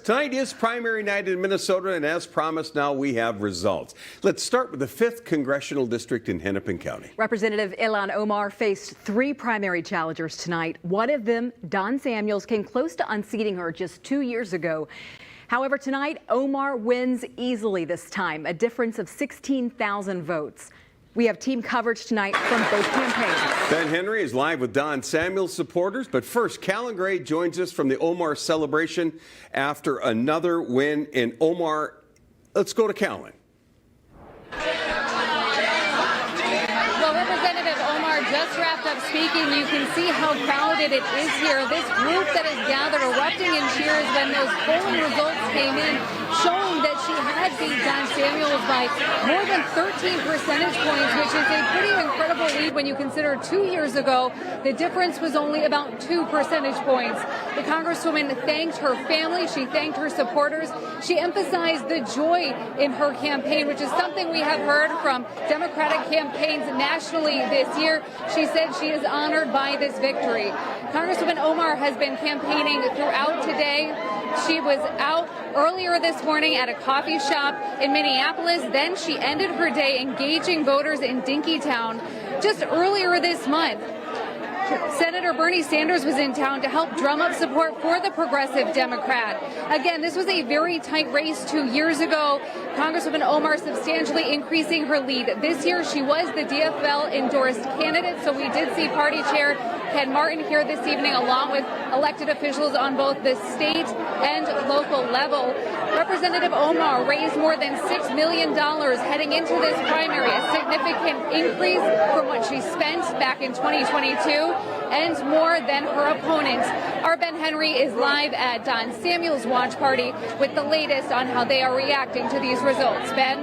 Tonight is primary night in Minnesota, and as promised, now we have results. Let's start with the 5th Congressional District in Hennepin County. Representative Ilhan Omar faced 3 primary challengers tonight. One of them, Don Samuels, came close to unseating her just 2 years ago. However, tonight, Omar wins easily this time, a difference of 16,000 votes. We have team coverage tonight from both campaigns. Ben Henry is live with Don Samuels supporters, but first, Callan Gray joins us from the Omar celebration after another win in Omar. Let's go to Callan. Well, Representative Omar just wrapped up speaking. You can see how crowded it is here. This group that is gathered erupting in cheers when those polling results came in, showing that she had beat Don Samuels by more than 13 percentage points, which is a pretty incredible lead when you consider 2 years ago the difference was only about 2 percentage points. The Congresswoman thanked her family. She thanked her supporters. She emphasized the joy in her campaign, which is something we have heard from Democratic campaigns nationally this year. She said she is honored by this victory. Congresswoman Omar has been campaigning throughout today. She was out earlier this morning at a coffee shop in Minneapolis. Then she ended her day engaging voters in Dinkytown. Just earlier this month, Senator Bernie Sanders was in town to help drum up support for the progressive Democrat. Again, this was a very tight race 2 years ago. Congresswoman Omar substantially increasing her lead. This year, she was the DFL-endorsed candidate, so we did see Party Chair Ken Martin here this evening, along with elected officials on both the state and local level. Representative Omar raised more than $6 million heading into this primary, a significant increase from what she spent back in 2022. And more than her opponent. Our Ben Henry is live at Don Samuels' watch party with the latest on how they are reacting to these results. Ben?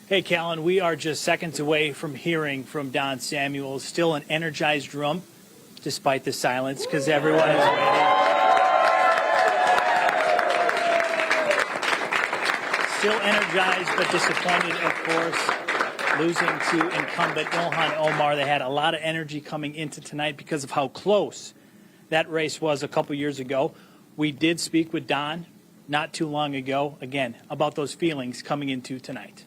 Hey, Callan, we are just seconds away from hearing from Don Samuels. Still an energized room, despite the silence, because everyone is waiting. Still energized, but disappointed, of course. Losing to incumbent Ilhan Omar. They had a lot of energy coming into tonight because of how close that race was a couple years ago. We did speak with Don not too long ago, again, about those feelings coming into tonight.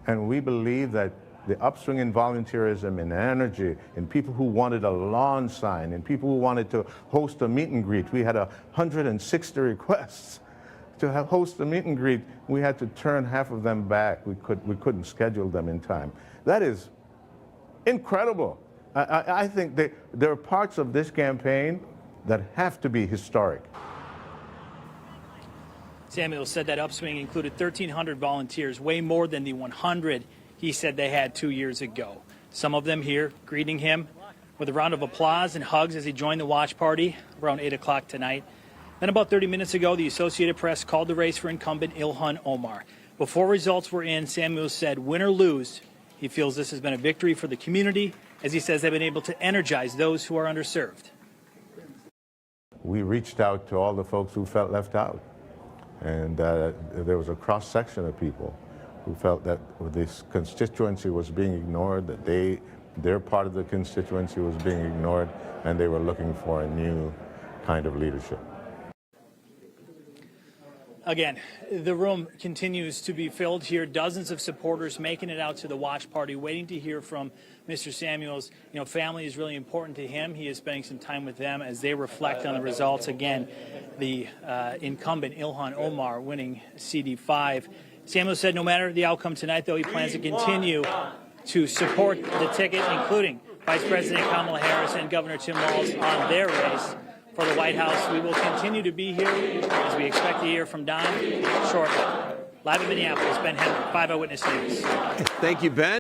And we believe that the upswing in volunteerism and energy, in people who wanted a lawn sign, and people who wanted to host a meet and greet. We had 160 requests to host a meet and greet. We had to turn half of them back. We couldn't schedule them in time. That is incredible. I think there are parts of this campaign that have to be historic. Samuel said that upswing included 1,300 volunteers, way more than the 100 he said they had 2 years ago. Some of them here greeting him with a round of applause and hugs as he joined the watch party around 8 o'clock tonight. Then about 30 minutes ago, the Associated Press called the race for incumbent Ilhan Omar. Before results were in, Samuels said, win or lose, he feels this has been a victory for the community, as he says they've been able to energize those who are underserved. We reached out to all the folks who felt left out. And there was a cross-section of people who felt that this constituency was being ignored, that their part of the constituency was being ignored, and they were looking for a new kind of leadership. Again, the room continues to be filled here. Dozens of supporters making it out to the watch party, waiting to hear from Mr. Samuels. You know, family is really important to him. He is spending some time with them as they reflect on the results. Again, the incumbent Ilhan Omar winning CD5. Samuels said no matter the outcome tonight, though, he plans to continue to support the ticket, including Vice President Kamala Harris and Governor Tim Walz on their race for the White House. We will continue to be here as we expect to hear from Don shortly. Live in Minneapolis, Ben Henry, 5 Eyewitness News. Thank you, Ben.